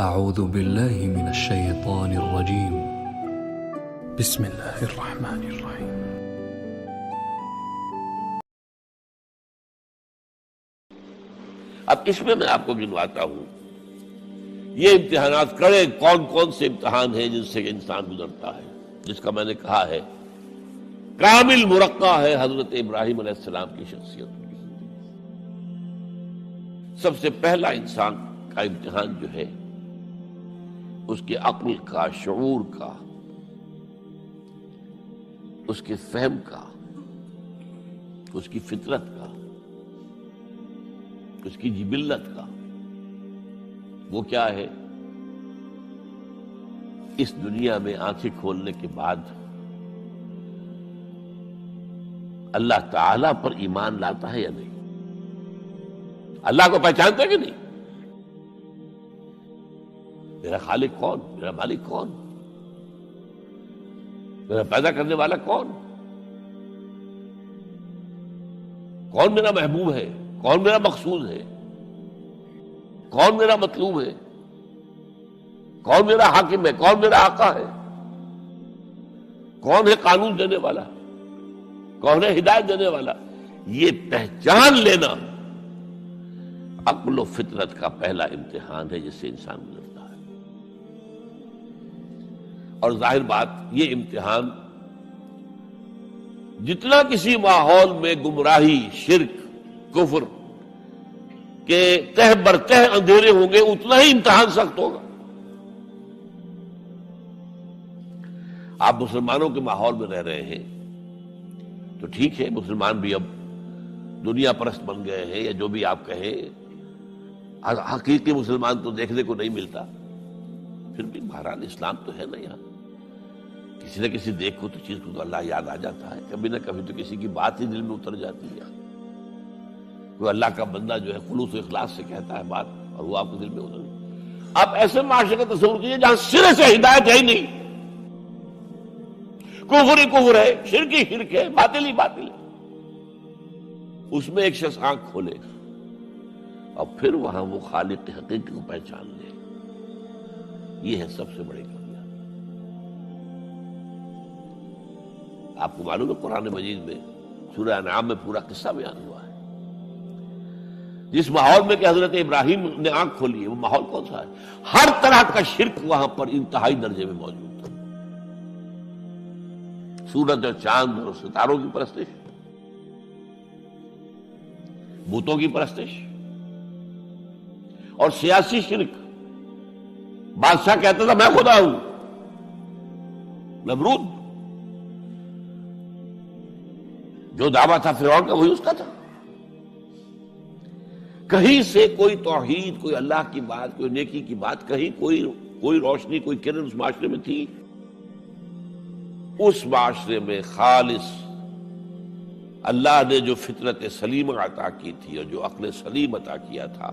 أعوذ بالله من الشيطان الرجيم. بسم الله الرحمن الرحيم. اب اس میں آپ کو گنواتا ہوں یہ امتحانات کڑے کون کون سے امتحان ہیں جن سے انسان گزرتا ہے، جس کا میں نے کہا ہے کامل مرقع ہے حضرت ابراہیم علیہ السلام کی شخصیت کی زندگی۔ سب سے پہلا انسان کا امتحان جو ہے اس کی عقل کا، شعور کا، اس کے فہم کا، اس کی فطرت کا، اس کی جبلت کا، وہ کیا ہے؟ اس دنیا میں آنکھیں کھولنے کے بعد اللہ تعالی پر ایمان لاتا ہے یا نہیں؟ اللہ کو پہچانتا ہے کہ نہیں؟ میرا خالق کون؟ میرا مالک کون؟ میرا پیدا کرنے والا کون؟ کون میرا محبوب ہے؟ کون میرا مقصود ہے؟ کون میرا مطلوب ہے؟ کون میرا حاکم ہے؟ کون میرا آقا ہے؟ کون ہے قانون دینے والا؟ کون ہے ہدایت دینے والا؟ یہ پہچان لینا عقل و فطرت کا پہلا امتحان ہے جس سے انسان گزرتا ہے۔ اور ظاہر بات یہ امتحان جتنا کسی ماحول میں گمراہی، شرک، کفر کے تہ برتہ اندھیرے ہوں گے اتنا ہی امتحان سخت ہوگا۔ آپ مسلمانوں کے ماحول میں رہ رہے ہیں تو ٹھیک ہے، مسلمان بھی اب دنیا پرست بن گئے ہیں، یا جو بھی آپ کہیں، حقیقی مسلمان تو دیکھنے کو نہیں ملتا، پھر بھی بہرحال اسلام تو ہے نا یہاں۔ کسی نہ کسی دیکھو تو چیز کو تو اللہ یاد آ جاتا ہے، کبھی نہ کبھی تو کسی کی بات ہی دل میں اتر جاتی ہے۔ کوئی اللہ کا بندہ جو ہے خلوص و اخلاص سے کہتا ہے بات اور وہ آپ کو دل میں اتر جاتی۔ آپ ایسے معاشرے کا تصور کیجیے جہاں سرے سے ہدایت ہے ہی نہیں، کفر ہی کفر ہے، شرک ہی شرک ہے، باطل ہی باطل ہے۔ اس میں ایک شخص آنکھ کھولے اور پھر وہاں وہ خالق حقیقی کو پہچان لے، یہ ہے سب سے بڑی کامیابی۔ آپ کو معلوم ہے قرآن مجید میں سورہ انعام میں پورا قصہ بیان ہوا ہے۔ جس ماحول میں کہ حضرت ابراہیم نے آنکھ کھولی ہے وہ ماحول کون سا ہے؟ ہر طرح کا شرک وہاں پر انتہائی درجے میں موجود تھا۔ سورج اور چاند اور ستاروں کی پرستش، بتوں کی پرستش، اور سیاسی شرک۔ بادشاہ کہتا تھا میں خدا ہوں، نمرود جو دعویٰ تھا فرعون کا وہی اس کا تھا۔ کہیں سے کوئی توحید، کوئی اللہ کی بات، کوئی نیکی کی بات، کہیں کوئی روشنی، کوئی کرن اس معاشرے میں تھی؟ اس معاشرے میں خالص اللہ نے جو فطرت سلیمہ عطا کی تھی اور جو عقل سلیم عطا کیا تھا،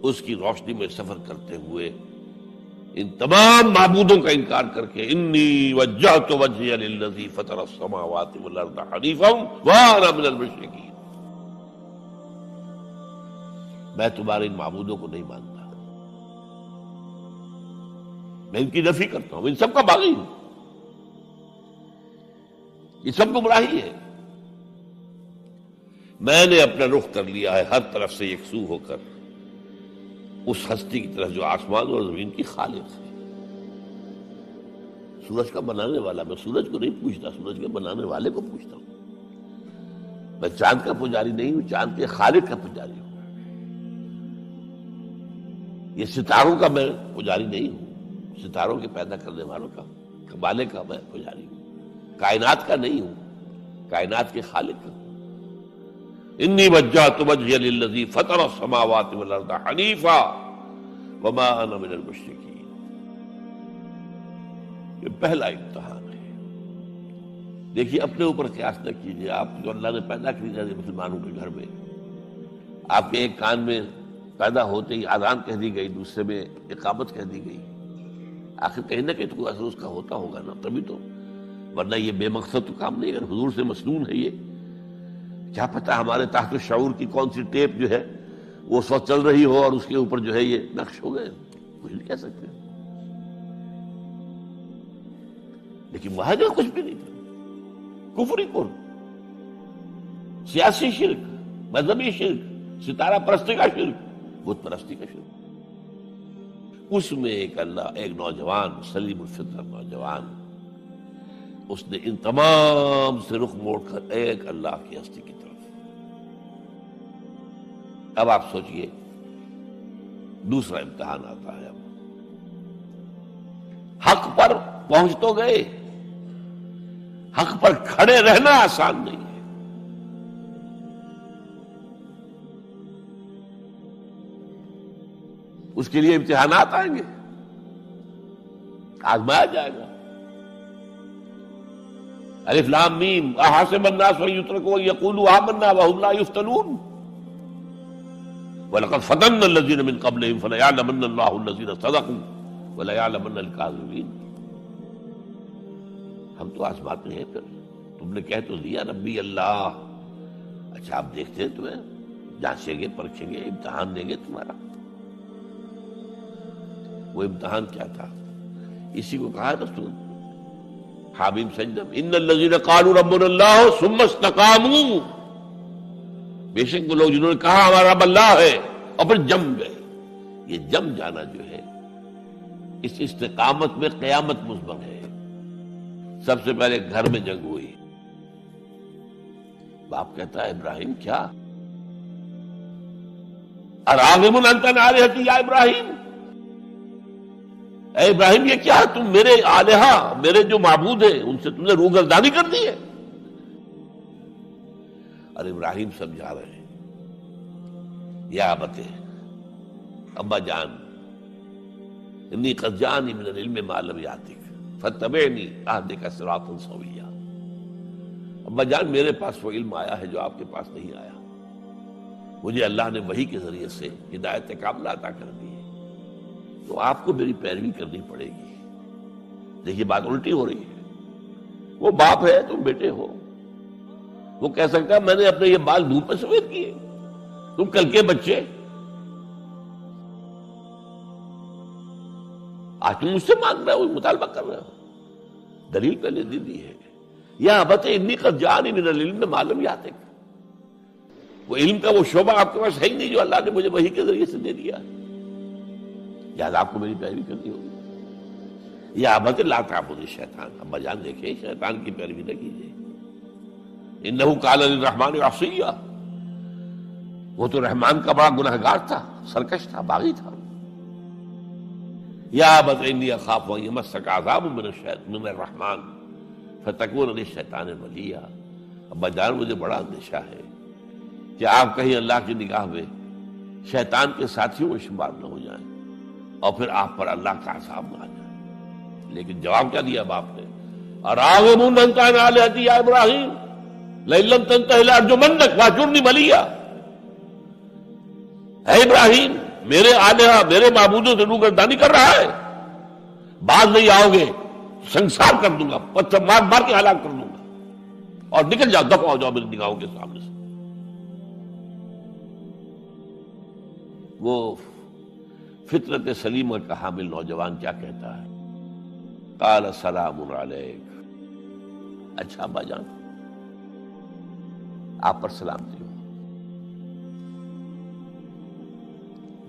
اس کی روشنی میں سفر کرتے ہوئے ان تمام معبودوں کا انکار کر کے انی وجہت وجہی للذی فطر السماوات والارض حنیفا وانا من المشرکین، میں تمہارے ان معبودوں کو نہیں مانتا، میں ان کی نفی کرتا ہوں، ان سب کا باغی ہوں، یہ سب گمراہی ہے۔ میں نے اپنا رخ کر لیا ہے ہر طرف سے یکسو ہو کر اس ہستی کی طرف جو آسمان اور زمین کی خالق ہے۔ سورج کا بنانے والا، میں سورج کو نہیں پوچھتا، سورج کے بنانے والے کو پوچھتا ہوں۔ میں چاند کا پجاری نہیں ہوں، چاند کے خالق کا پجاری ہوں۔ یہ ستاروں کا میں پجاری نہیں ہوں، ستاروں کے پیدا کرنے والوں کا، کمالے کا میں پجاری ہوں۔ کائنات کا نہیں ہوں، کائنات کے خالق کا ہوں۔ انی وجہت وجہی للذی فطر السماوات والارض حنیفا وما انا من المشرکین۔ یہ پہلا امتحان ہے۔ دیکھیے اپنے اوپر قیاس نہ کیجیے، آپ جو اللہ نے پیدا کیا ہے مسلمانوں کے گھر میں، آپ کے ایک کان میں پیدا ہوتے ہی اذان کہہ دی گئی، دوسرے میں اقامت کہہ دی گئی، آخر کہیں نہ کہیں تو کوئی اثر اس کا ہوتا ہوگا نا، تبھی تو، ورنہ یہ بے مقصد تو کام نہیں۔ اگر حضور سے مسنون ہے یہ، کیا پتہ ہمارے تحت الشعور کی کون سی ٹیپ جو ہے وہ اس وقت چل رہی ہو اور اس کے اوپر جو ہے یہ نقش ہو گئے۔ کچھ نہیں کہہ سکتے. لیکن وہاں جو کچھ بھی نہیں تھا. کفری کفر، سیاسی شرک، مذہبی شرک، ستارہ پرستی کا شرک، بت پرستی کا شرک. اس میں ایک نوجوان سلیم الفطرت نوجوان، اس نے ان تمام سے رخ موڑ کر ایک اللہ کی ہستی کی طرف. اب آپ سوچئے دوسرا امتحان آتا ہے. اب حق پر پہنچ تو گئے، حق پر کھڑے رہنا آسان نہیں ہے. اس کے لیے امتحانات آئیں گے، آزمایا جائے گا. الف لام میم احاسب الناس ان یترکوا ان یقولوا آمنا وهم لا یفتنون وَلَقَدْ فَتَنَّا الَّذِينَ مِنْ قَبْلِهِمْ فَلَيَعْلَمَنَّ اللَّهُ الَّذِينَ صَدَقُوا وَلَيَعْلَمَنَّ الْكَاذِبِينَ. ہم تو آزماتے ہیں. پھر تم نے کہہ تو دیا ربی اللہ. اچھا آپ دیکھتے ہیں تمہیں جانچیں گے، پرکھیں گے، امتحان دیں گے تمہارا. وہ امتحان کیا تھا؟ اسی کو کہا رسول حامیم سجدم ان الذین قالوا ربنا اللہ ثم استقاموا. بے شک وہ لوگ جنہوں نے کہا ہمارا رب اللہ ہے اور پھر جم گئے. یہ جم جانا جو ہے اس استقامت میں قیامت مضمن ہے. سب سے پہلے گھر میں جنگ ہوئی. باپ کہتا ہے ابراہیم کیا؟ اراغب انت عن آلہتی یا ابراہیم. اے ابراہیم یہ کیا؟ تم میرے آلہہ، میرے جو معبود ہیں ان سے تم نے روگردانی کر دی ہے. اور ابراہیم سمجھا رہے ہیں یا ابت، ابا جان، انی قد جانی من العلم ما لم یاتک فاتبعنی اہدک صراطا سویا. ابا جان میرے پاس وہ علم آیا ہے جو آپ کے پاس نہیں آیا. مجھے اللہ نے وحی کے ذریعے سے ہدایت کاملہ عطا کر دی ہے، تو آپ کو میری پیروی کرنی پڑے گی. دیکھیے بات الٹی ہو رہی ہے. وہ باپ ہے، تم بیٹے ہو. وہ کہہ سکتا ہے میں نے اپنے یہ بال دھوپ میں سفید کیے، تم کل کے بچے. آج تم مجھ سے مانگ رہے ہو، مطالبہ کر رہے ہو. دلیل پہلے دے دی ہے. یا ابت انی قد جانی من العلم ما لم یاتک. وہ علم کا وہ شعبہ آپ کے پاس ہے ہی نہیں جو اللہ نے مجھے وحی کے ذریعے سے دے دیا. یاد آپ کو میری پیروی کرنی ہوگی. یا ابت لا تعبد الشیطان. ابا جان دیکھیں شیطان کی پیروی نہ کیجیے. انہ کان للرحمن عصیا. وہ تو رحمان کا بڑا گنہگار تھا، سرکش تھا، باغی تھا. یا ابت انی اخاف ان یمسک عذاب من الرحمن فتکون للشیطان ولیا. ابا جان مجھے بڑا اندیشہ ہے کہ آپ کہیں اللہ کی نگاہ میں شیطان کے ساتھیوں میں شمار نہ ہو جائیں اور پھر آپ پر اللہ کا عذاب نہ آ جائے. لیکن جواب کیا دیا باپ نے؟ اراغب انت عن آلہتی یا ابراہیم لئن لم تنتہ لارجمنک واہجرنی ملیا. اے ابراہیم میرے آلہہ، میرے معبودوں سے روگردانی کر رہا ہے، باز نہیں آؤ گے سنسار کر دوں گا، پتھر مار مار کے ہلاک کر دوں گا، اور نکل جاؤ، دفع ہو جاؤ میری نگاہوں کے سامنے سے. وہ فطرت سلیمہ کا حامل نوجوان کیا کہتا ہے؟ قال سلام علیک. اچھا ابا جان آپ پر سلامتی ہو.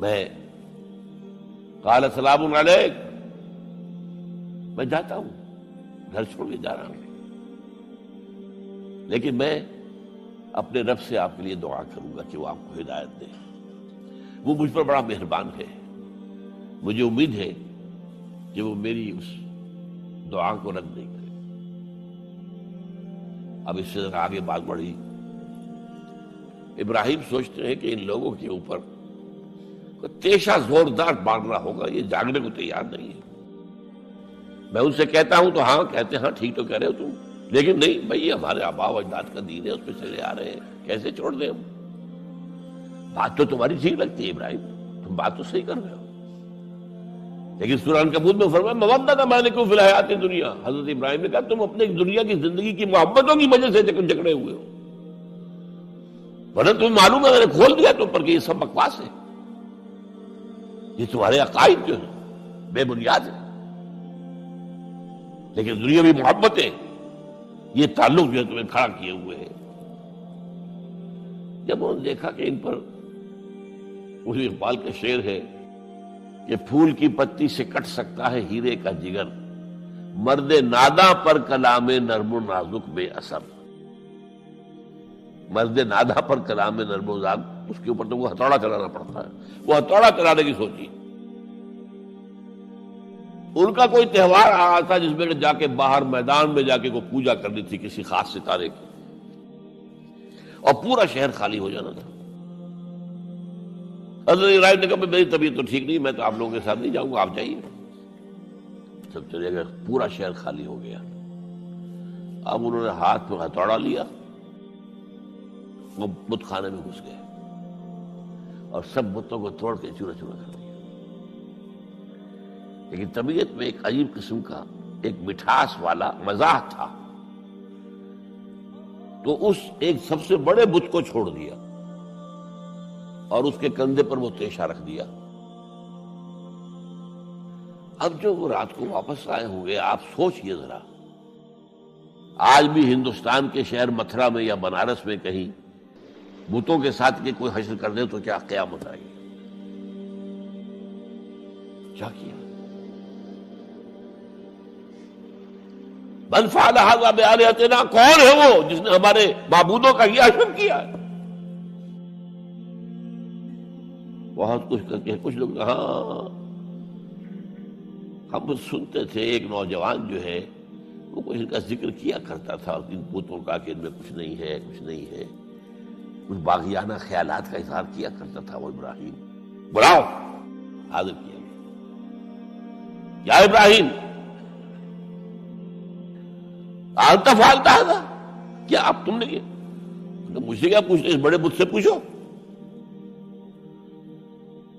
میں قال سلام علیک، میں جاتا ہوں، گھر چھوڑ کے جا رہا ہوں، لیکن میں اپنے رب سے آپ کے لیے دعا کروں گا کہ وہ آپ کو ہدایت دے. وہ مجھ پر بڑا مہربان ہے. مجھے امید ہے کہ وہ میری اس دعا کو رد نہیں کرے. اب اس سے آگے بات بڑھی. ابراہیم سوچتے ہیں کہ ان لوگوں کے اوپر تیشہ زوردار مارنا ہوگا، یہ جاگنے کو تیار نہیں ہے. میں ان سے کہتا ہوں تو ہاں کہتے ہیں، ہاں ٹھیک تو کہہ رہے ہو تم، لیکن نہیں بھائی یہ ہمارے آباء و اجداد کا دین ہے، اس پہ چلے آ رہے ہیں، کیسے چھوڑ دیں ہم؟ بات تو تمہاری ٹھیک لگتی ہے ابراہیم، تم بات تو صحیح کر رہے ہو، لیکن سورہ عنکبوت میں فرمایا مودۃ بینکم فی الحیاۃ الدنیا. حضرت ابراہیم نے کہا تم اپنے دنیا کی زندگی کی محبتوں کی وجہ سے جکڑے ہوئے ہو، ورنہ تمہیں معلوم ہے میں نے کھول دیا تم پر کہ یہ سب بکواس ہے، یہ تمہارے عقائد جو ہیں بے بنیاد ہے. لیکن دنیاوی محبتیں یہ تعلق جو ہے تمہیں کھڑا کیے ہوئے ہیں. جب انہوں نے دیکھا کہ ان پر، اسی اقبال کا شعر ہے کہ پھول کی پتی سے کٹ سکتا ہے ہیرے کا جگر، مرد ناداں پر کلام نرم و نازک بے اثر. مرد ناداں پر کلام نرم و نازک، اس کے اوپر تو وہ ہتھوڑا چلانا پڑتا ہے. وہ ہتھوڑا چلانے کی سوچی. ان کا کوئی تہوار آ رہا تھا جس میں جا کے باہر میدان میں جا کے کوئی پوجا کرنی تھی کسی خاص ستارے کی، اور پورا شہر خالی ہو جانا تھا. حضرت ابراہیم نے کہا میری طبیعت تو ٹھیک نہیں، میں تو آپ لوگوں کے ساتھ نہیں جاؤں گا، آپ جائیے. سب چلے گئے، پورا شہر خالی ہو گیا. اب انہوں نے ہاتھ میں ہتھوڑا لیا، وہ بت خانے میں گھس گئے اور سب بتوں کو توڑ کے چورا چورا کر دیا. لیکن طبیعت میں ایک عجیب قسم کا ایک مٹھاس والا مزاح تھا، تو اس ایک سب سے بڑے بت کو چھوڑ دیا اور اس کے کندھے پر وہ تیشہ رکھ دیا. اب جو وہ رات کو واپس آئے ہوں گے، آپ سوچئے ذرا، آج بھی ہندوستان کے شہر متھرا میں یا بنارس میں کہیں بتوں کے ساتھ کے کوئی حشر کر دے تو کیا قیامت آئے گی. کیا کیا؟ من فعل ھذا بآلہتنا، کون ہے وہ جس نے ہمارے معبودوں کا یہ حشر کیا ہے؟ بہت کچھ کر کے کچھ لوگ، ہاں ہم سنتے تھے ایک نوجوان جو ہے وہ کچھ ان کا ذکر کیا کرتا تھا ان بتوں کا کہ ان میں کچھ نہیں ہے، کچھ نہیں ہے، کچھ باغیانہ خیالات کا اظہار کیا کرتا تھا. وہ ابراہیم بلاؤ، حاضر کیا گیا. یا ابراہیم انت فعلت ھذا، کیا اب تم نے کیا؟ مجھ سے کیا پوچھتے، اس بڑے بت سے پوچھو،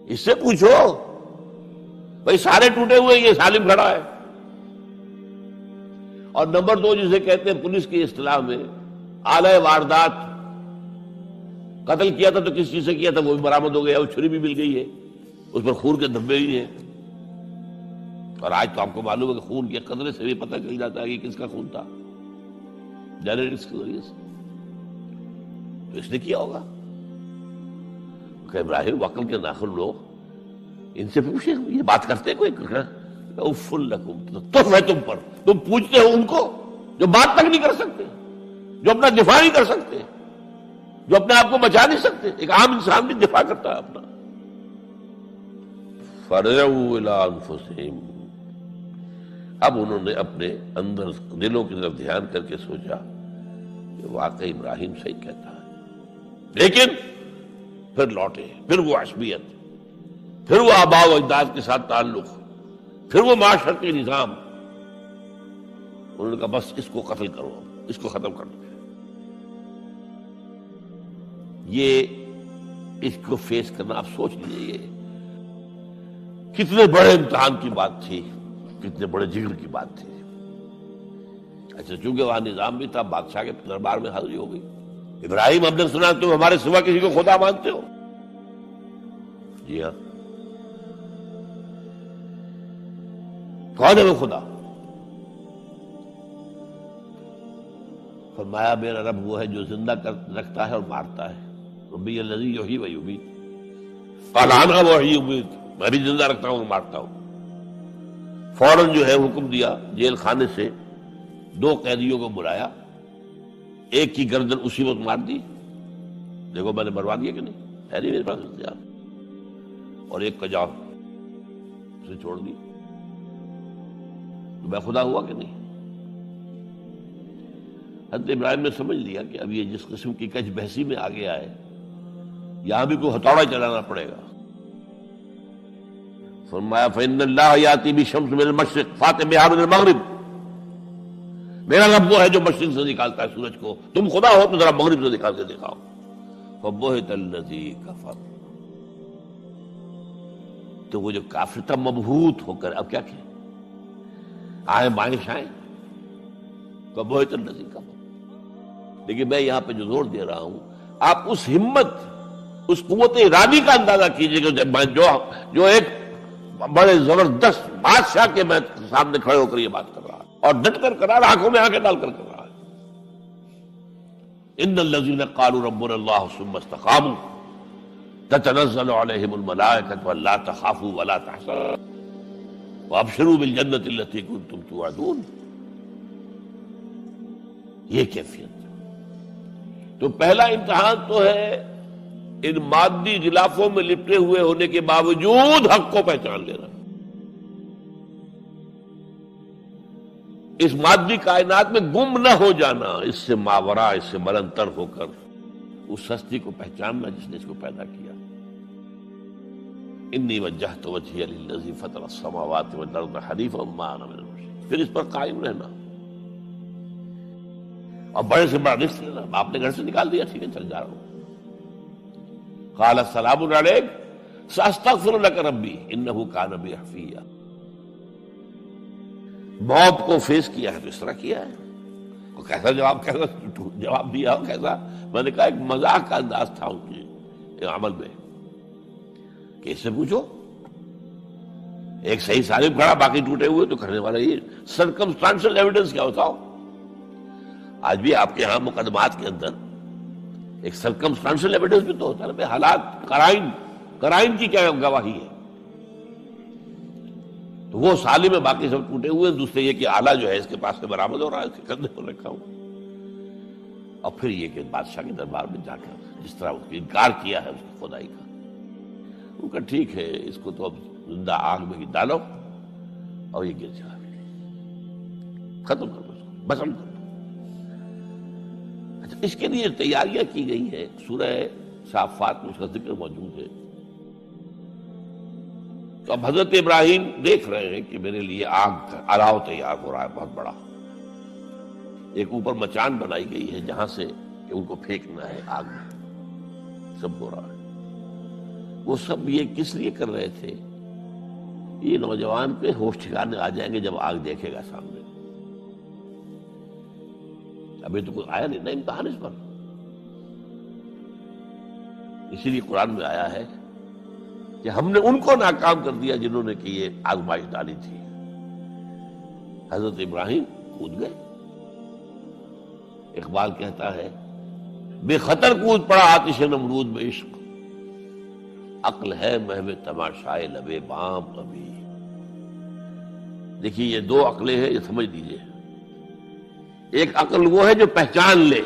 اس سے پوچھو. بھائی سارے ٹوٹے ہوئے، یہ سالم کھڑا ہے. اور نمبر 2 جسے کہتے ہیں پولیس کی اصطلاح میں آلہ واردات، قتل کیا تھا تو کس چیز سے کیا تھا وہ بھی برآمد ہو گیا، وہ چھری بھی مل گئی ہے، اس پر خون کے دھبے بھی ہیں. اور آج تو آپ کو معلوم ہے کہ خون کے قطرے سے بھی پتہ چل جاتا ہے کہ کس کا خون تھا، جینیٹکس کے ذریعے سے. تو اس نے کیا ہوگا کہ ابراہیم وقل کے ناخن لوگ ان سے پوچھے، یہ بات کرتے کوئی؟ اف لکم، تو ہے تم پر، تم پوچھتے ہو ان کو جو بات تک نہیں کر سکتے، جو اپنا دفاع نہیں کر سکتے، جو اپنے آپ کو بچا نہیں سکتے. ایک عام انسان بھی دفاع کرتا ہے اپنا. فرجعوا الی انفسہم، اب انہوں نے اپنے اندر دلوں کی طرف دھیان کر کے سوچا کہ واقعی ابراہیم صحیح کہتا ہے. لیکن پھر لوٹے، پھر وہ عصبیت، پھر وہ آباء و اجداد کے ساتھ تعلق، پھر وہ معاشرتی نظام. انہوں نے کہا بس اس کو قتل کرو، اس کو ختم کر دو. یہ اس کو فیس کرنا، آپ سوچ لیجیے یہ کتنے بڑے امتحان کی بات تھی، کتنے بڑے جگر کی بات تھی. اچھا چونکہ وہاں نظام بھی تھا، بادشاہ کے دربار میں حاضری ہو گئی. ابراہیم ہم نے سنا تم ہمارے سوا کسی کو خدا مانتے ہو؟ جی ہاں. کون ہے وہ خدا؟ فرمایا میرا رب وہ ہے جو زندہ رکھتا ہے اور مارتا ہے. ربی الذی یحیی و یمیت، قال انا احیی و امیت، میں بھی زندہ رکھتا ہوں اور مارتا ہوں. فوراً جو ہے حکم دیا، جیل خانے سے 2 قیدیوں کو بلایا، ایک کی گردن اسی وقت مار دی، دیکھو میں نے مروا دیا کہ نہیں، ہے نہیں میرے پاس اختیار، اور ایک کا جان اسے چھوڑ دی. تو میں خدا ہوا کہ نہیں؟ حضرت ابراہیم نے سمجھ لیا کہ اب یہ جس قسم کی کچ بحثی میں آ گیا ہے، یہاں بھی کوئی ہتھوڑا چلانا پڑے گا. فرمایا فإن اللہ یاتی بالشمس من المشرق فأت بہا من المغرب، میرا رب وہ ہے جو مشرق سے نکالتا ہے سورج کو، تم خدا ہو تو ذرا مغرب سے نکال کے دکھاؤ. فبہت الذی کفر، تو وہ جو کافر تھا مبہوت ہو کر اب کیا کہ آئیں بائیں شائیں، فبہت الذی کفر. لیکن میں یہاں پہ جو زور دے رہا ہوں، آپ اس ہمت، اس قوت ارادی کا اندازہ کیجئے کہ جو ایک بڑے زبردست بادشاہ کے میں سامنے کھڑے ہو کر یہ بات کر رہا ہے، اور ڈٹ کر کر رہا ہے، آنکھوں میں آنکھیں ڈال کر کر رہا ہے۔ ان الذین قالوا ربنا اللہ ثم استقاموا تتنزل علیہم الملائکۃ الا تخافوا ولا تحزنوا وابشروا بالجنۃ التی کنتم توعدون۔ یہ کیفیت تو پہلا امتحان تو ہے ان مادی غلافوں میں لپٹے ہوئے ہونے کے باوجود حق کو پہچان لینا، اس مادی کائنات میں گم نہ ہو جانا، اس سے ماورا، اس سے بلندتر ہو کر اس ہستی کو پہچاننا جس نے اس کو پیدا کیا۔ انی وجہت وجہی للذی فطر السماوات والارض حنیفا وما انا من المشرکین، پھر اس پر قائم رہنا، اور بڑے سے بڑا رزق لینا۔ آپ نے گھر سے نکال دیا، ٹھیک ہے چل جا رہا ہوں۔ قال السلام علیک ساستغفر لک ربی انہ کان بی حفیہ۔ موت کو فیس کیا ہے تو اس طرح کیا ہے، اور کیسا جواب دیا ہو، کیسا، میں نے کہا ایک مذاق کا انداز تھا ان کے عمل میں کہ اس سے پوچھو، ایک صحیح سالم کھڑا باقی ٹوٹے ہوئے، تو کرنے والا یہ سرکمسٹانشل ایویڈنس کیا ہوتا ہو۔ آج بھی آپ کے ہاں مقدمات کے اندر ایک سرکمسٹانشل ایویڈنس بھی تو ہوتا ہے، حالات، قرائن کی کیا گواہی ہے۔ تو وہ سالم میں باقی سب ٹوٹے ہوئے، دوسرے یہ کہ آلہ جو ہے اس کے پاس سے برآمد ہو رہا ہے، اس کے کندھے پر رکھا ہوا، اور پھر یہ کہ بادشاہ کے دربار میں جا کر جس طرح اس نے انکار کیا ہے اس کی خدائی کا، ان کا ٹھیک ہے اس کو تو اب زندہ آگ میں ڈالو اور یہ گر جائے، ختم کر دو اس کو، بسم کر دو۔ اچھا، اس کے لیے تیاریاں کی گئی ہیں، سورہ صافات میں اس کا ذکر موجود ہے۔ تو اب حضرت ابراہیم دیکھ رہے ہیں کہ میرے لیے آگ کا الاؤ تیار ہو رہا ہے بہت بڑا، ایک اوپر مچان بنائی گئی ہے جہاں سے کہ ان کو پھینکنا ہے آگ میں، سب ہو رہا ہے۔ وہ سب یہ کس لیے کر رہے تھے؟ یہ نوجوان پہ ہوش ٹھکانے آ جائیں گے جب آگ دیکھے گا سامنے۔ ابھی تو کوئی آیا نہیں نا امتحان اس پر، اسی لیے قرآن میں آیا ہے کہ ہم نے ان کو ناکام کر دیا جنہوں نے کہ یہ آزمائش ڈالی تھی۔ حضرت ابراہیم کود گئے، اقبال کہتا ہے بے خطر کود پڑا آتش نمرود میں عشق، عقل ہے محو تماشائے لبے بام ابھی۔ دیکھیے یہ دو عقلیں ہیں، یہ سمجھ لیجیے۔ ایک عقل وہ ہے جو پہچان لے،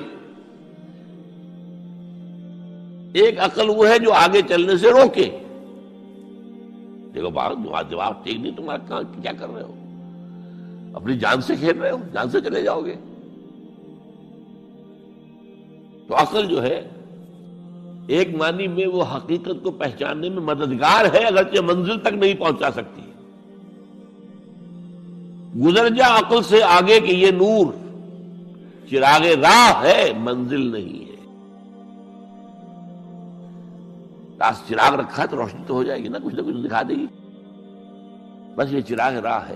ایک عقل وہ ہے جو آگے چلنے سے روکے۔ دیکھو جواب ٹھیک نہیں، تمہارا کیا کر رہے ہو، اپنی جان سے کھیل رہے ہو، جان سے چلے جاؤ گے۔ تو عقل جو ہے ایک معنی میں وہ حقیقت کو پہچاننے میں مددگار ہے، اگرچہ منزل تک نہیں پہنچا سکتی۔ گزر جا عقل سے آگے کہ یہ نور چراغ راہ ہے، منزل نہیں ہے۔ پاس چراغ رکھا ہے تو روشنی تو ہو جائے گی نا، کچھ نہ کچھ دکھا دے گی، بس یہ چراغ راہ ہے،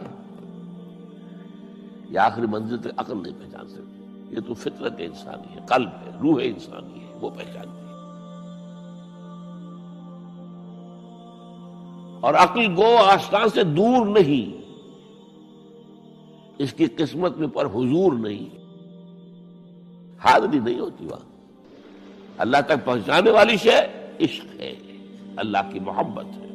یہ آخری منزل تک عقل نہیں پہچان سکتی۔ یہ تو فطرت انسانی ہے، قلب ہے، روح انسانی ہے، وہ پہچانتی ہے۔ اور عقل گو آستان سے دور نہیں، اس کی قسمت میں پر حضور نہیں، حاضری نہیں ہوتی وہاں۔ اللہ تک پہنچانے والی شے عشق ہے، اللہ کی محبت ہے۔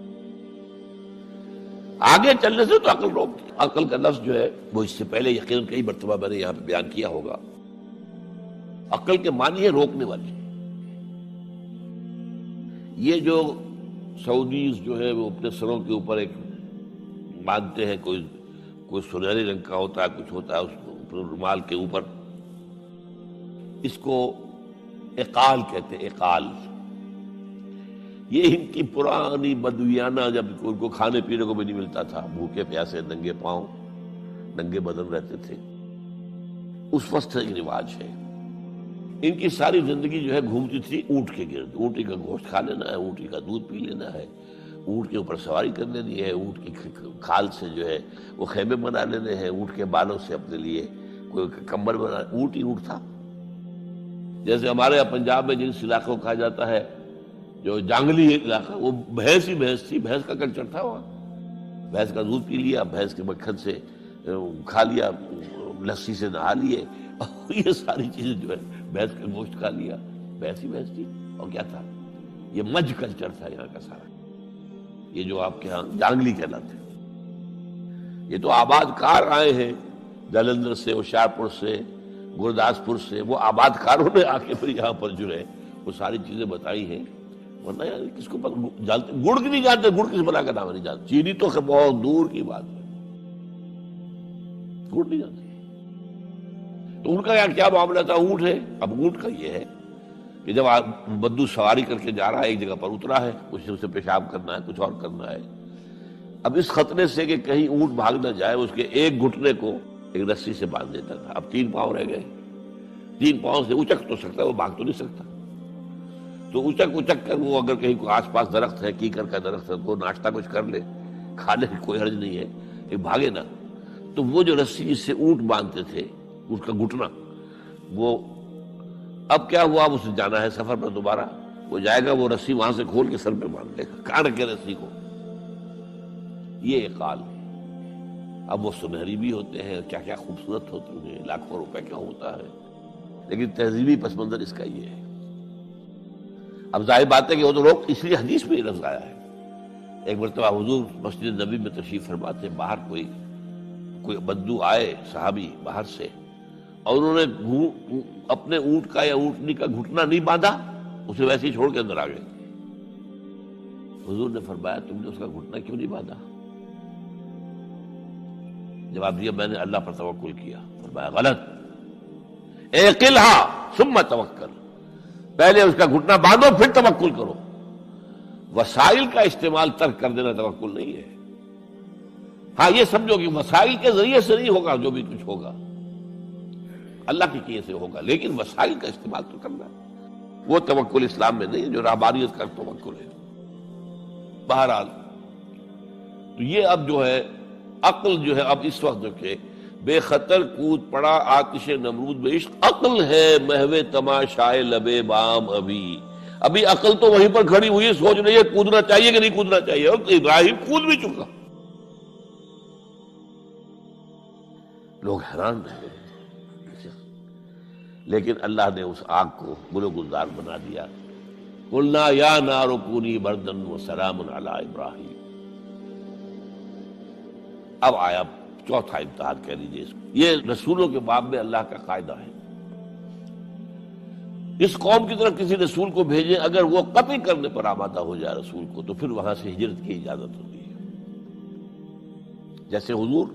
آگے چلنے سے تو عقل روک دی۔ عقل کا لفظ جو ہے وہ اس سے پہلے یقیناً کئی مرتبہ میں نے یہاں پہ بیان کیا ہوگا۔ عقل کے معنی ہے روکنے والی۔ یہ جو سعودیز جو ہے وہ اپنے سروں کے اوپر ایک باندھتے ہیں، کوئی سنہرے رنگ کا ہوتا ہے، کچھ ہوتا ہے اس رومال کے اوپر، اس کو اقال کہتے ہیں، اقال۔ یہ ان کی پرانی بدویانہ، جب ان کو کھانے پینے کو بھی نہیں ملتا تھا، بھوکے پیاسے ننگے پاؤں ننگے بدن رہتے تھے، اس وقت ایک رواج ہے۔ ان کی ساری زندگی جو ہے گھومتی تھی اونٹ کے گرد، اونٹی کا گوشت کھا لینا ہے، اونٹی کا دودھ پی لینا ہے، اونٹ کے اوپر سواری کر لینی ہے، اونٹ کی کھال سے جو ہے وہ خیمے بنا لینے ہیں، اونٹ کے بالوں سے اپنے لیے کوئی کمبل بنا، اونٹ ہی اونٹ تھا۔ جیسے ہمارے یہاں پنجاب میں جن علاقوں کو کہا جاتا ہے جو جانگلی علاقہ، وہ بھینس ہی بھینس تھی، بھینس کا کلچر تھا وہاں، بھینس کا دودھ پی لیا، بھینس کے مکھن سے کھا لیا، لسی سے نہا لیے، اور یہ ساری چیزیں جو ہے بھینس کا گوشت کھا لیا، بھینس ہی بھینس تھی۔ اور کیا تھا؟ یہ مج کلچر تھا یہاں کا سارا، یہ جو آپ کے ہاں جانگلی کہلاتے ہیں۔ یہ تو آباد کار آئے ہیں جلندھر سے، ہوشیارپور سے، گرداسپور سے، وہ آباد کاروں نے آ کے پھر یہاں پر جو ہے وہ ساری چیزیں بتائی ہیں، ورنہ یار کس کو جانتے؟ گڑ کی نہیں جانتے، گڑ کس بلا کا نام نہیں جانتے، چینی تو بہت دور کی بات ہے، گڑ نہیں جانتے۔ تو ان کا کیا معاملہ تھا؟ اونٹ ہے۔ اب اونٹ کا یہ ہے کہ جب بدو سواری کر کے جا رہا ہے، ایک جگہ پر اترا ہے، کچھ اسے پیشاب کرنا ہے، کچھ اور کرنا ہے، اب اس خطرے سے کہ کہیں اونٹ بھاگ نہ جائے، اس کے ایک گھٹنے کو ایک رسی سے باندھ دیتا تھا۔ اب 3 پاؤں رہ گئے، 3 پاؤں سے اچک تو سکتا ہے، وہ بھاگ تو نہیں سکتا، تو اچک کر وہ اگر کہیں آس پاس درخت ہے، کیکر کا درخت ہے، وہ ناشتہ کچھ کر لے، کھانے کی کوئی حرج نہیں ہے، ایک بھاگے نا۔ تو وہ جو رسی جس سے اونٹ باندھتے تھے، اس کا گھٹنا، وہ اب کیا ہوا؟ اب اسے جانا ہے سفر پر دوبارہ، وہ جائے گا، وہ رسی وہاں سے کھول کے سر پہ باندھ لے گا، کاٹ کے رسی کو۔ یہ اقال، اب وہ سنہری بھی ہوتے ہیں، کیا کیا خوبصورت ہوتے ہیں، لاکھوں روپے کا ہوتا ہے، لیکن تہذیبی پس منظر اس کا یہ ہے۔ اب ظاہر بات ہے کہ وہ تو لوگ، اس لیے حدیث میں یہ لفظ آیا ہے۔ ایک مرتبہ حضور مسجد نبی میں تشریف فرماتے، باہر کوئی بدو آئے صحابی باہر سے، اور انہوں نے اپنے اونٹ کا یا اونٹنی کا گھٹنا نہیں باندھا، اسے ویسے ہی چھوڑ کے اندر آ گئے۔ حضور نے فرمایا تم نے اس کا گھٹنا کیوں نہیں باندھا؟ جواب دیا میں نے اللہ پر توکل کیا۔ فرمایا غلط، اعقلھا ثم توکل، پہلے اس کا گھٹنا باندھو پھر توکل کرو۔ وسائل کا استعمال ترک کر دینا توکل نہیں ہے۔ ہاں یہ سمجھو کہ وسائل کے ذریعے سے نہیں ہوگا، جو بھی کچھ ہوگا اللہ کی کیے سے ہوگا، لیکن وسائل کا استعمال تو کرنا ہے۔ وہ توکل اسلام میں نہیں ہے جو رہبانیت کا توکل ہے۔ بہرحال تو یہ اب جو ہے عقل جو ہے، اب اس وقت جو کہ بے خطر کود پڑا آتش نمرود میں عشق، عقل ہے محو تماشائے لبے بام، ابھی عقل تو وہیں پر کھڑی ہوئی سوچ رہی ہے کودنا چاہیے کہ نہیں کودنا چاہیے، اور ابراہیم کود بھی چکا۔ لوگ حیران رہے، لیکن اللہ نے اس آگ کو گل و گلزار بنا دیا۔ قلنا یا نار کونی بردا وسلام علی ابراہیم۔ اب آیا چوتھا امتحان کہہ لیجیے اس کو۔ یہ رسولوں کے باب میں اللہ کا قاعدہ ہے، اس قوم کی طرف کسی رسول کو بھیجیں، اگر وہ قتل کرنے پر آمادہ ہو جائے رسول کو، تو پھر وہاں سے ہجرت کی اجازت ہوتی ہے۔ جیسے حضور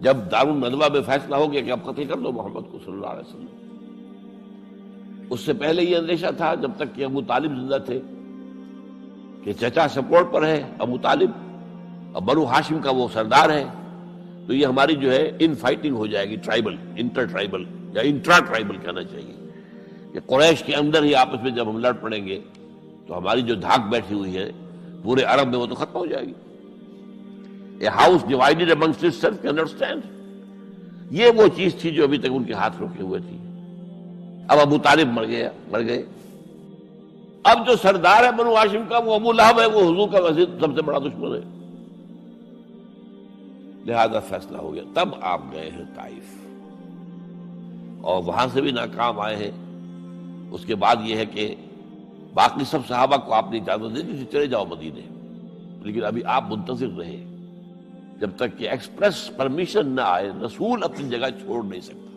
جب دارالندوہ میں فیصلہ ہو گیا کہ اب قتل کر دو محمد کو صلی اللہ علیہ وسلم، اس سے پہلے یہ اندیشہ تھا جب تک کہ ابو طالب زندہ تھے کہ چچا سپورٹ پر ہے ابو طالب، اب بنو ہاشم کا وہ سردار ہے، تو یہ ہماری جو ہے ان فائٹنگ ہو جائے گی، ٹرائبل، انٹر ٹرائبل یا انٹرا ٹرائبل کہنا چاہیے، کہ قریش کے اندر ہی آپس میں جب ہم لڑ پڑیں گے تو ہماری جو دھاک بیٹھی ہوئی ہے پورے عرب میں وہ تو ختم ہو جائے گی۔ A house divided amongst itself cannot stand۔ یہ وہ چیز تھی جو ابھی تک ان کے ہاتھ روکے ہوئے تھی۔ اب ابو طالب مر گئے، اب جو سردار ہے بنو ہاشم کا وہ ابو لہب ہے، وہ حضور کا وزیر سب سے بڑا دشمن ہے، لہذا فیصلہ ہو گیا۔ تب آپ گئے ہیں طائف، اور وہاں سے بھی ناکام آئے ہیں۔ اس کے بعد یہ ہے کہ باقی سب صحابہ کو آپ نے اجازت دی کہ چلے جاؤ مدینے، لیکن ابھی آپ منتظر رہے جب تک کہ ایکسپریس پرمیشن نہ آئے۔ رسول اپنی جگہ چھوڑ نہیں سکتا۔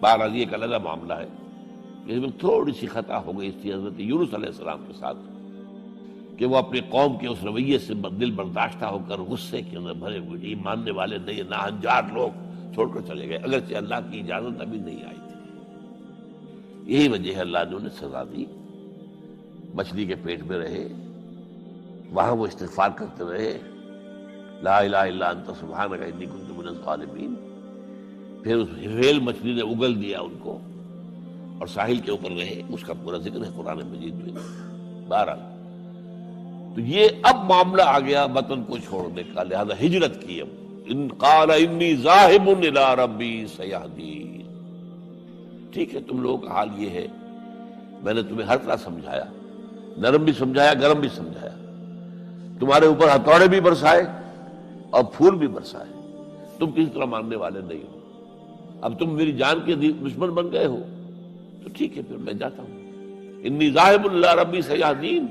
بہرحال یہ ایک علیحدہ معاملہ ہے کہ اس میں تھوڑی سی خطا ہو گئی تھی حضرت یونس علیہ السلام کے ساتھ، کہ وہ اپنی قوم کے اس رویے سے دل برداشتہ ہو کر غصے کے اندر بھرے ہوئے، یہ ماننے والے نہیں، ناہنجار لوگ چھوڑ کر چلے گئے، اگرچہ اللہ کی اجازت ابھی نہیں آئی تھی۔ یہی وجہ ہے اللہ نے انہیں سزا دی۔ مچھلی کے پیٹ میں رہے، وہاں وہ استغفار کرتے رہے، لا الہ الا انت سبحانک انی کنت من الظالمین۔ پھر اس ویل مچھلی نے اگل دیا ان کو، اور ساحل کے اوپر رہے، اس کا پورا ذکر ہے قرآن مجید میں۔ بہرحال تو یہ اب معاملہ آ گیا وطن کو چھوڑنے کا، لہذا ہجرت کی۔ اب ان قال انی ذاہب الی ربی سیہدین۔ ٹھیک ہے، تم لوگوں کا حال یہ ہے، میں نے تمہیں ہر طرح سمجھایا، نرم بھی سمجھایا، گرم بھی سمجھایا، تمہارے اوپر ہتھوڑے بھی برسائے اور پھول بھی برسائے، تم کسی طرح ماننے والے نہیں ہو۔ اب تم میری جان کے دشمن بن گئے ہو تو ٹھیک ہے، پھر میں جاتا ہوں۔ انی ذاہب الی ربی سیہدین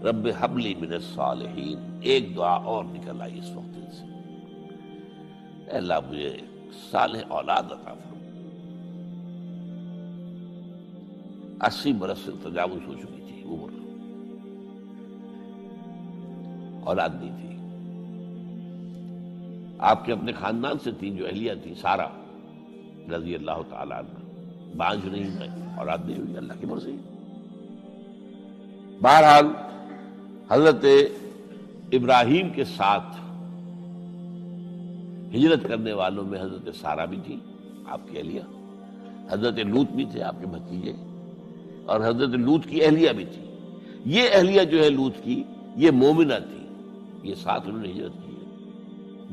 رب ھب لی من الصالحین۔ ایک دعا اور نکل آئی اس وقت سے، اے اللہ مجھے صالح اولاد عطا فرما۔ 80 برس سے تجاوز ہو چکی تھی عمر، اولاد نہیں تھی۔ آپ کے اپنے خاندان سے تھی جو اہلیہ تھی سارہ رضی اللہ تعالی عنہ، بانجھ نہیں ہے، اولاد نہیں ہوئی، اللہ کی مرضی۔ بہرحال حضرت ابراہیم کے ساتھ ہجرت کرنے والوں میں حضرت سارہ بھی تھی آپ کی اہلیہ، حضرت لوط بھی تھے آپ کے بھتیجے، اور حضرت لوط کی اہلیہ بھی تھی۔ یہ اہلیہ جو ہے لوط کی، یہ مومنہ تھی، یہ ساتھ انہوں نے ہجرت کی ہے۔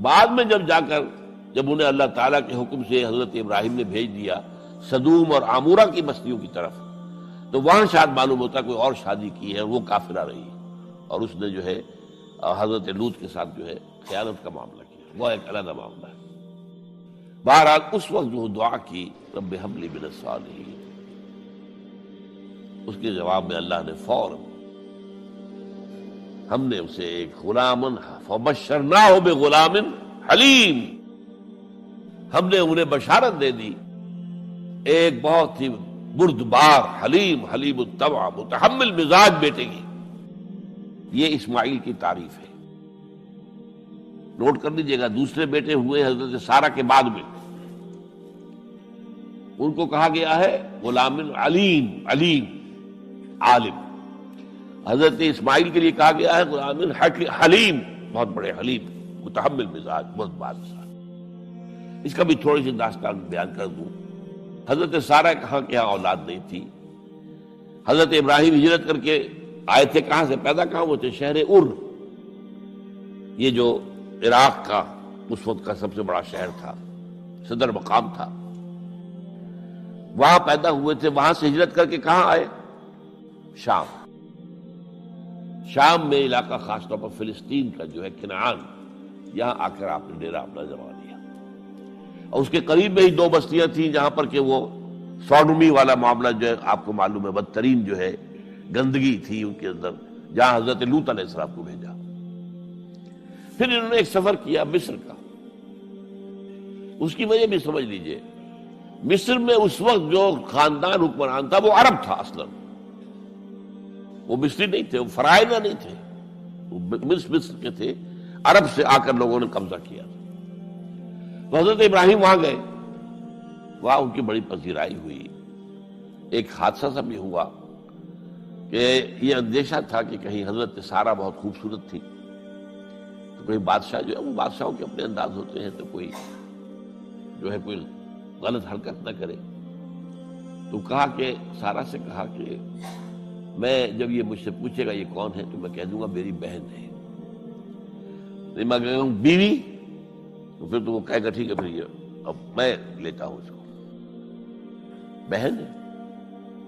بعد میں جب انہیں اللہ تعالیٰ کے حکم سے حضرت ابراہیم نے بھیج دیا سدوم اور عامورہ کی بستیوں کی طرف، تو وہاں شاید معلوم ہوتا کوئی اور شادی کی ہے، وہ کافرہ رہی، اور اس نے جو ہے حضرت لوط کے ساتھ جو ہے خیانت کا معاملہ کیا، وہ ایک علیحدہ معاملہ ہے۔ بہرحال اس وقت جو دعا کی رب ھب لی من الصالحین، اس کے جواب میں اللہ نے فوراً ہم نے اسے ایک غلام فبشرناہ بغلام حلیم، ہم نے انہیں بشارت دے دی ایک بہت ہی بردبار، حلیم الطبع، متحمل مزاج بیٹے کی۔ یہ اسماعیل کی تعریف ہے، نوٹ کر لیجیے گا۔ دوسرے بیٹے ہوئے حضرت سارہ کے بعد میں، ان کو کہا گیا ہے غلام علیم، عالم۔ حضرت اسماعیل کے لیے کہا گیا ہے غلام حلیم، بہت بڑے حلیم، متحمل مزاج، بہت بادشاہ۔ اس کا بھی تھوڑی سی داستان بیان کر دوں۔ حضرت سارہ کہاں کے یہاں اولاد نہیں تھی۔ حضرت ابراہیم ہجرت کر کے آئے تھے، کہاں سے پیدا کہاں ہوئے تھے؟ شہر ار، یہ جو عراق کا اس وقت کا سب سے بڑا شہر تھا، صدر مقام تھا، وہاں پیدا ہوئے تھے۔ وہاں سے ہجرت کر کے کہاں آئے؟ شام میں علاقہ، خاص طور پر فلسطین کا جو ہے کنعان، یہاں آ کر آپ نے ڈیرا اپنا جما لیا۔ اور اس کے قریب میں ہی 2 بستیاں تھیں جہاں پر کہ وہ سوڈومی والا معاملہ جو ہے آپ کو معلوم ہے، بدترین جو ہے گندگی تھی ان کے اندر، جہاں حضرت لوط علیہ السلام کو بھیجا۔ پھر انہوں نے ایک سفر کیا مصر کا، اس کی وجہ بھی سمجھ لیجئے۔ مصر میں اس وقت جو خاندان حکمران تھا وہ عرب تھا اصلاً، وہ مصری نہیں تھے، وہ فرائضہ نہیں تھے، وہ مصر کے تھے، عرب سے آ کر لوگوں نے قبضہ کیا تھا۔ تو حضرت ابراہیم وہاں گئے، وہاں ان کی بڑی پذیرائی ہوئی۔ ایک حادثہ سا بھی ہوا کہ یہ اندیشہ تھا کہ کہیں حضرت سارہ بہت خوبصورت تھی، تو کوئی بادشاہ جو ہے، وہ بادشاہوں کے اپنے انداز ہوتے ہیں، تو کوئی جو ہے کوئی غلط حرکت نہ کرے۔ تو کہا کہ سارہ سے کہا کہ میں جب یہ مجھ سے پوچھے گا یہ کون ہے تو میں کہہ دوں گا میری بہن ہے، نہیں میں کہوں بیوی تو پھر تو وہ کہے گا ٹھیک ہے پھر یہ اب میں لیتا ہوں اس کو، بہن ہے۔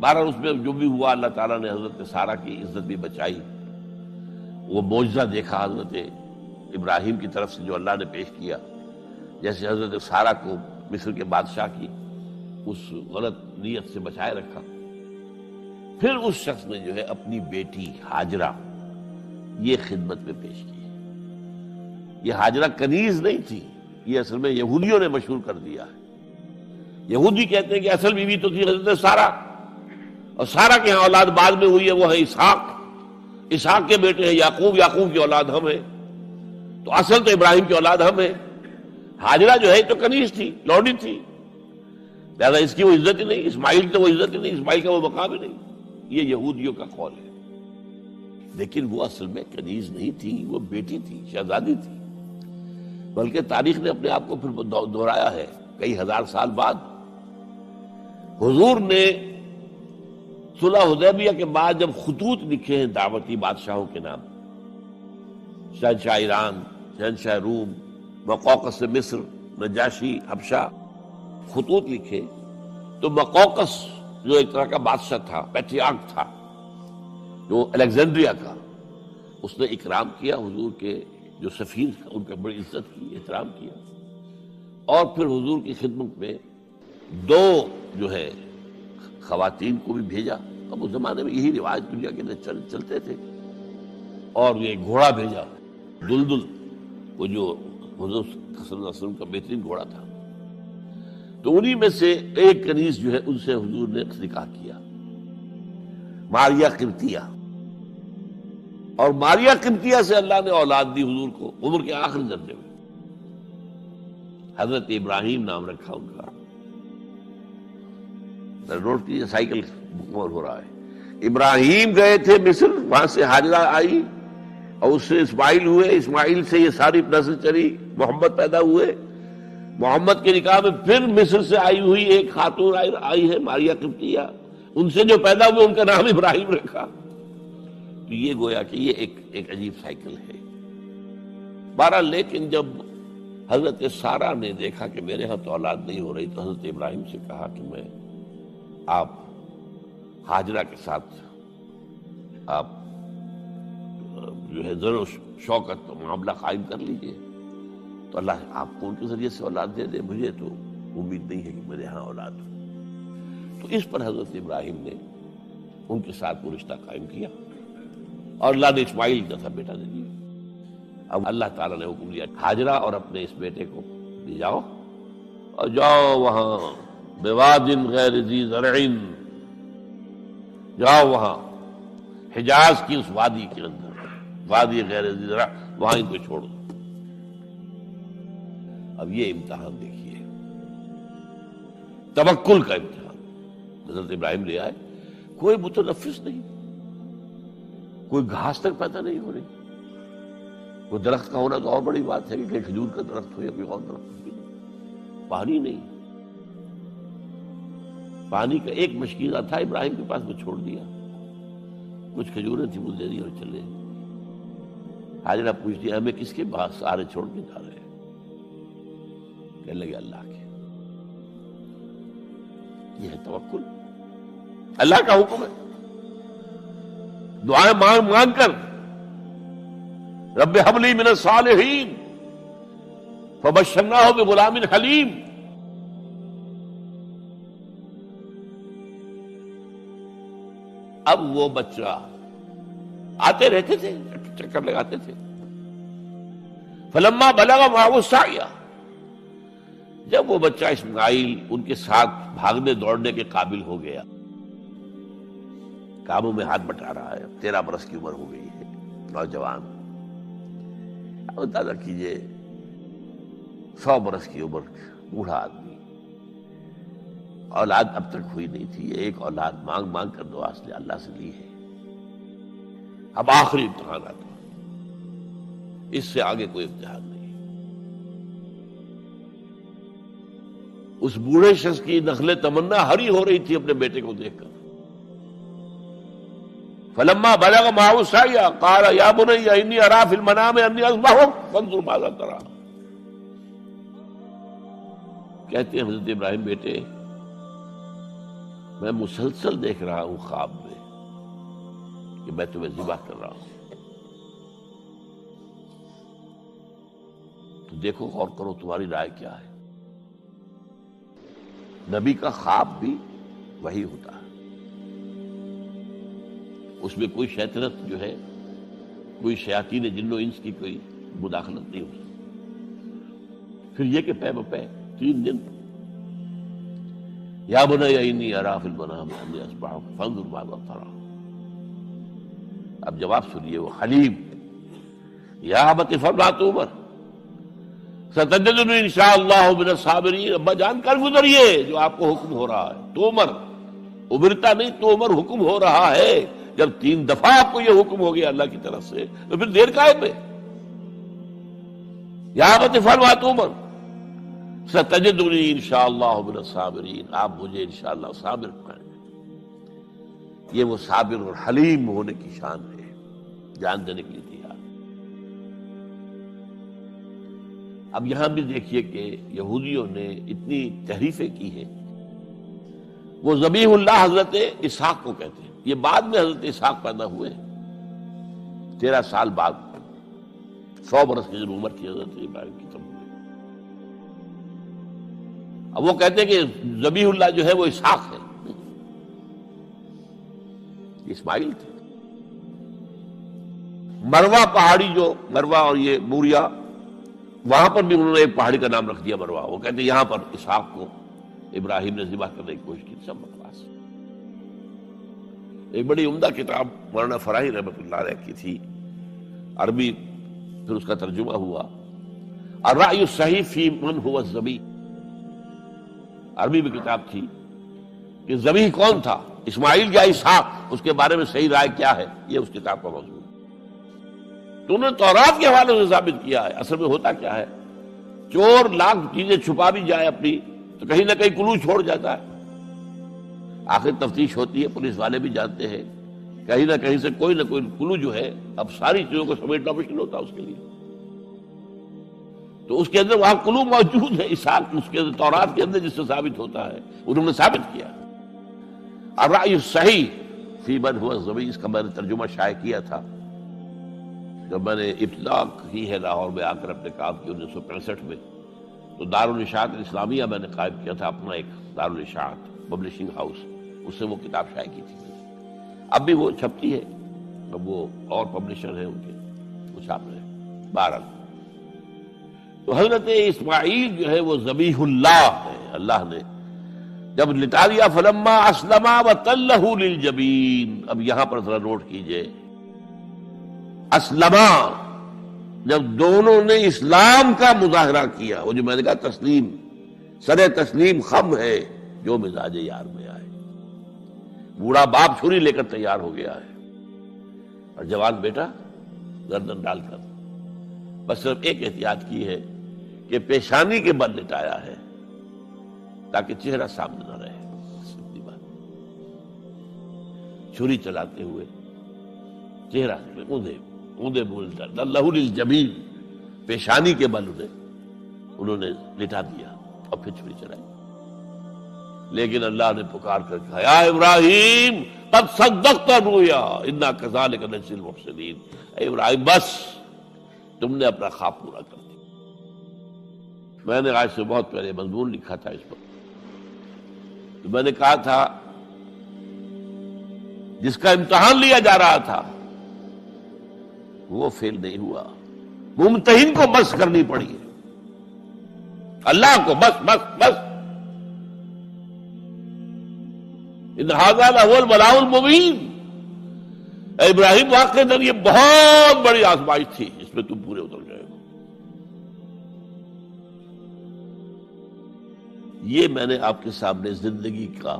بہرحال اس میں جو بھی ہوا، اللہ تعالیٰ نے حضرت سارہ کی عزت بھی بچائی۔ وہ معجزہ دیکھا حضرت ابراہیم کی طرف سے جو اللہ نے پیش کیا، جیسے حضرت سارہ کو مصر کے بادشاہ کی اس غلط نیت سے بچائے رکھا۔ پھر اس شخص نے جو ہے اپنی بیٹی ہاجرہ یہ خدمت میں پیش کی۔ یہ ہاجرہ کنیز نہیں تھی، یہ اصل میں یہودیوں نے مشہور کر دیا ہے۔ یہودی کہتے ہیں کہ اصل بیوی تو تھی حضرت سارہ، اور سارہ کے ہاں اولاد بعد میں ہوئی ہے، وہ ہے اسحاق کے بیٹے ہیں یعقوب کی اولاد ہم ہیں، تو اصل تو ابراہیم کی اولاد ہم ہیں۔ ہاجرہ جو ہے تو کنیز تھی، لوڈی تھی، لہذا اس کی وہ عزت ہی نہیں، اسماعیل کی وہ عزت ہی نہیں، اسماعیل کا وہ مقام ہی نہیں۔ یہ یہودیوں کا قول ہے، لیکن وہ اصل میں کنیز نہیں تھی، وہ بیٹی تھی، شہزادی تھی۔ بلکہ تاریخ نے اپنے آپ کو پھر دہرایا ہے کئی ہزار سال بعد۔ حضور نے صلح حدیبیہ کے بعد جب خطوط لکھے ہیں دعوتی بادشاہوں کے نام، شہنشاہ ایران، شہنشاہ روم، مقوقس مصر، نجاشی حبشہ، خطوط لکھے، تو مقوقس جو ایک طرح کا بادشاہ تھا، پیٹریارک تھا، جو الیگزینڈریا کا، اس نے اکرام کیا حضور کے جو سفیر تھا، ان کا بڑی عزت کی، احترام کیا، اور پھر حضور کی خدمت میں دو جو ہے خواتین کو بھی بھیجا. اب اس زمانے میں یہی رواج دنیا کے اندر چلتے تھے. اور یہ گھوڑا بھیجا، دلدل، وہ جو حضور صلی اللہ علیہ وسلم کا بہترین گھوڑا تھا. تو انہی میں سے ایک کنیز جو ہے ان سے حضور نے نکاح کیا، ماریہ قبطیہ. اور ماریہ قبطیہ سے اللہ نے اولاد دی حضور کو عمر کے آخری درجے میں. حضرت ابراہیم نام رکھا ان کا. نوٹ کیجیے، سائیکل مکمل ہو رہا ہے. ابراہیم گئے تھے مصر، وہاں سے ہاجرہ آئی اور اس سے اسماعیل ہوئے، اسماعیل سے یہ ساری نسل چلی، محمد پیدا ہوئے. محمد کے نکاح میں پھر مصر سے آئی ہوئی ایک خاتون آئی ہے ماریہ قبطیہ، ان سے جو پیدا ہوئے ان کا نام ابراہیم رکھا. تو یہ گویا کہ یہ ایک عجیب سائیکل ہے. بہرحال لیکن جب حضرت سارہ نے دیکھا کہ میرے ہاں تو اولاد نہیں ہو رہی، تو حضرت ابراہیم سے کہا کہ میں آپ ہاجرہ کے ساتھ آپ جو ہے ذر و شوکت معاملہ قائم کر لیجئے، تو اللہ آپ کو ان کے ذریعے سے اولاد دے دے. مجھے تو امید نہیں ہے کہ میرے ہاں اولاد ہو. تو اس پر حضرت ابراہیم نے ان کے ساتھ وہ رشتہ قائم کیا اور اللہ نے اسماعیل جیسا بیٹا دے دیا. اب اللہ تعالیٰ نے حکم دیا ہاجرہ اور اپنے اس بیٹے کو لے جاؤ اور جاؤ وہاں بواد غیر ذی زرع، جاؤ وہاں حجاز کی اس وادی کے اندر، وادی غیر ذی زرع، وہاں ان کو چھوڑ دو. اب یہ امتحان دیکھیے، توکل کا امتحان. حضرت ابراہیم لے آئے، کوئی متنفس نہیں، کوئی گھاس تک پیدا نہیں ہو رہی. کوئی درخت کا ہونا تو اور بڑی بات ہے کہ کھجور کا درخت ہو یا کوئی اور درخت ہو. پانی نہیں، پانی کا ایک مشکیزہ تھا ابراہیم کے پاس، وہ چھوڑ دیا. کچھ کھجوریں تھی وہ دے دی اور چلے. حاجرہ پوچھتی ہمیں کس کے پاس سارے چھوڑ کے جا رہے ہیں؟ کہنے لگے اللہ کے. یہ ہے توکل، اللہ کا حکم ہے. دعائیں مانگ مانگ کر رب حب لی من الصالحین فبشرناہ بغلام حلیم. اب وہ بچہ آتے رہتے تھے، چکر لگاتے تھے. فلما بلغ معه السعی، جب وہ بچہ اسماعیل ان کے ساتھ بھاگنے دوڑنے کے قابل ہو گیا، کاموں میں ہاتھ بٹا رہا ہے، 13 برس کی عمر ہو گئی ہے، نوجوان. اب اندازہ کیجئے 100 برس کی عمر، بوڑھا آدمی، اولاد اب تک ہوئی نہیں تھی. ایک اولاد مانگ مانگ کر دعا سے اللہ سے لی ہے. اب آخری امتحان آتا، اس سے آگے کوئی امتحان نہیں. اس بوڑھے شخص کی نخل تمنا ہری ہو رہی تھی اپنے بیٹے کو دیکھ کر. فلما بلغ معه السعی قال یا بنی انی اری فی المنام انی اذبحک فانظر ماذا تری. کہتے ہیں حضرت ابراہیم بیٹے، میں مسلسل دیکھ رہا ہوں خواب میں کہ میں تمہیں ذبح کر رہا ہوں. تو دیکھو غور کرو تمہاری رائے کیا ہے. نبی کا خواب بھی وہی ہوتا ہے، اس میں کوئی شیطنت جو ہے، کوئی شیاطین جن و انس کی کوئی مداخلت نہیں ہوتی. پھر یہ کہ پے بپے 3 دن یا بنی انی اری فی المنام انی اذبحک فانظر ماذا تری. اب جواب سنیے، وہ حلیم. یا ابت افعل ما تؤمر ستجدنی انشاءاللہ من الصابرین. ابا جان کر گزریے جو آپ کو حکم ہو رہا ہے. تومر ابرتا نہیں، تومر حکم ہو رہا ہے. جب 3 دفعہ آپ کو یہ حکم ہو گیا اللہ کی طرف سے تو پھر دیر کائے پہ. یا ابت افعل ما تؤمر ستجدنی انشاءاللہ من الصابرین. آپ مجھے انشاءاللہ صابر پائیں گے. یہ وہ صابر اور حلیم ہونے کی شان ہے، جان دینے کے لیے تیار. اب یہاں بھی دیکھیے کہ یہودیوں نے اتنی تحریفیں کی ہیں. وہ ذبیح اللہ حضرت اسحاق کو کہتے ہیں. یہ بعد میں حضرت اسحاق پیدا ہوئے. 13 سال بعد 100 برس کی جب عمر تھی حضرت ابراہیم کی تب ہوئی۔ اب وہ کہتے ہیں کہ ذبیح اللہ جو ہے وہ اسحاق ہے، اسماعیل تھے۔ مروا پہاڑی جو مروا اور یہ موریا، وہاں پر بھی انہوں نے ایک پہاڑی کا نام رکھ دیا مروا۔ وہ کہتے ہیں یہاں پر اسحاق کو ابراہیم نے ذبح کرنے کی کوشش کی، سب بکواس۔ ایک بڑی عمدہ کتاب مولانا فراہی رحمۃ اللہ علیہ کی تھی، عربی، پھر اس کا ترجمہ ہوا، الرأی الصحیح فی من هو الذبیح۔ عربی میں کتاب تھی کہ ذبیح کون تھا، اسماعیل یا اسحاق، اس کے بارے میں صحیح رائے کیا ہے، یہ اس کتاب کا موضوع ہے۔ تو انہوں نے تورات کے حوالے سے ثابت کیا ہے۔ اصل میں ہوتا کیا ہے، چور لاکھ چیزیں چھپا بھی جائے اپنی تو کہیں نہ کہیں کلو چھوڑ جاتا ہے۔ آخر تفتیش ہوتی ہے، پولیس والے بھی جانتے ہیں کہیں نہ کہیں سے کوئی نہ کوئی کلو جو ہے، اب ساری چیزوں کو سمیٹنا مشکل ہوتا ہے اس کے لیے، تو اس کے اندر وہاں کلو موجود ہے، اسحاق اس کے اندر، تورات کے اندر، جس سے ثابت ہوتا ہے، انہوں نے ثابت کیا۔ الرأی الصحیح فی من هو الذبیح، اس کا میں نے ترجمہ شائع کیا تھا جب میں نے ابتدا کی ہے لاہور میں آ کر اپنے کام کی 1965 میں، تو دارالاشاعت الاسلامیہ میں نے قائم کیا تھا اپنا ایک دارالاشاعت پبلشنگ ہاؤس، اس سے وہ کتاب شائع کی تھی۔ اب بھی وہ چھپتی ہے، اب وہ اور پبلشر ہیں ان کے، وہ چھاپ رہے ہیں۔ بہرحال تو حضرت اسماعیل جو ہے وہ ذبیح اللہ ہے، اللہ نے جب لٹا دیا، فلما اسلما وتلہ للجبین۔ اب یہاں پر ذرا نوٹ کیجئے، اسلما، جب دونوں نے اسلام کا مظاہرہ کیا، وہ جو میں نے کہا تسلیم، سر تسلیم خم ہے جو مزاج یار میں آئے۔ بوڑھا باپ چھری لے کر تیار ہو گیا ہے، اور جوان بیٹا گردن ڈال کر بس صرف ایک احتیاط کی ہے کہ پیشانی کے بل لٹایا ہے تاکہ چہرہ سامنے نہ رہے، اتنی بات۔ چھری چلاتے ہوئے چہرہ اوندا بولتا، لہو للجبین، پیشانی کے بل انہوں نے لٹا دیا اور پھر چھری چلائی۔ لیکن اللہ نے پکار کر کہا، یا ابراہیم قد صدقت الرؤیا انا کذالک نجزی المحسنین۔ اے ابراہیم بس تم نے اپنا خواب پورا کر دیا۔ میں نے آج سے بہت پہلے مضمون لکھا تھا اس پر، تو میں نے کہا تھا جس کا امتحان لیا جا رہا تھا وہ فیل نہیں ہوا، ممتحن کو بس کرنی پڑی، اللہ کو بس بس بس۔ ان ھذا لہو البلاء المبین۔ اے ابراہیم واقعی در یہ بہت بڑی آزمائش تھی، اس میں تم پورے اتر گئے ہو۔ یہ میں نے آپ کے سامنے زندگی کا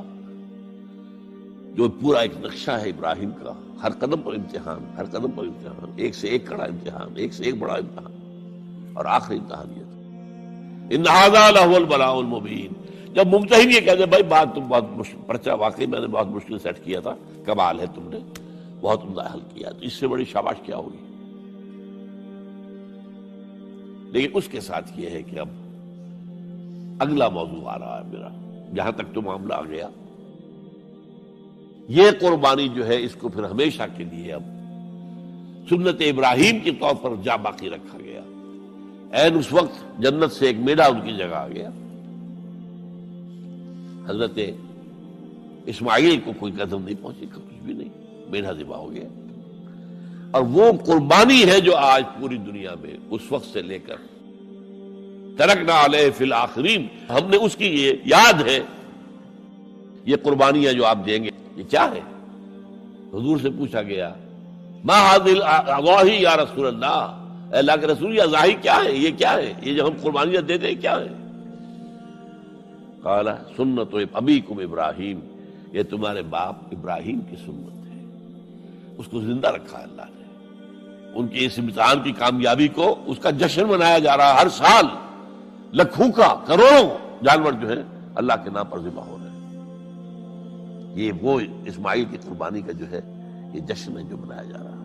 جو پورا ایک نقشہ ہے ابراہیم کا، ہر قدم پر امتحان، ہر قدم پر امتحان، ایک سے ایک کڑا امتحان، ایک سے ایک بڑا امتحان، اور آخری امتحان یہ تھا، ان ھذا لہو البلاء المبین۔ جب ممتحن یہ کہتے بھائی بات تم بہت مشکل، پرچہ واقعی میں نے بہت مشکل سیٹ کیا تھا، کمال ہے تم نے بہت عمدہ حل کیا، تو اس سے بڑی شاباش کیا ہوگی۔ لیکن اس کے ساتھ یہ ہے کہ اب اگلا موضوع آ رہا ہے میرا، جہاں تک تو معاملہ آ گیا، یہ قربانی جو ہے اس کو پھر ہمیشہ کے لیے اب سنت ابراہیم کے طور پر جا باقی رکھا گیا۔ عین اس وقت جنت سے ایک میڑا ان کی جگہ آ گیا، حضرت اسماعیل کو کوئی قدر نہیں پہنچی، کچھ بھی نہیں، میڑا ذبح ہو گیا۔ اور وہ قربانی ہے جو آج پوری دنیا میں اس وقت سے لے کر ترکنا علیہ فی الآخرین، ہم نے اس کی یہ یاد ہے، یہ قربانیاں جو آپ دیں گے یہ کیا ہے؟ حضور سے پوچھا گیا ما ھذی الاضاحی یا رسول اللہ، اے اللہ کے رسول یہ اضاحی کیا ہے، یہ کیا ہے، یہ جو ہم قربانیاں دیتے ہیں کیا ہے؟ قال سنت ابیکم ابراہیم، یہ تمہارے باپ ابراہیم کی سنت ہے۔ اس کو زندہ رکھا ہے اللہ نے، ان کی اس امتحان کی کامیابی کو، اس کا جشن منایا جا رہا ہے ہر سال، لاکھوں کا کروڑوں جانور جو ہے اللہ کے نام پر ذبح ہو رہے ہیں۔ یہ وہ اسماعیل کی قربانی کا جو ہے یہ جشن ہے جو منایا جا رہا ہے۔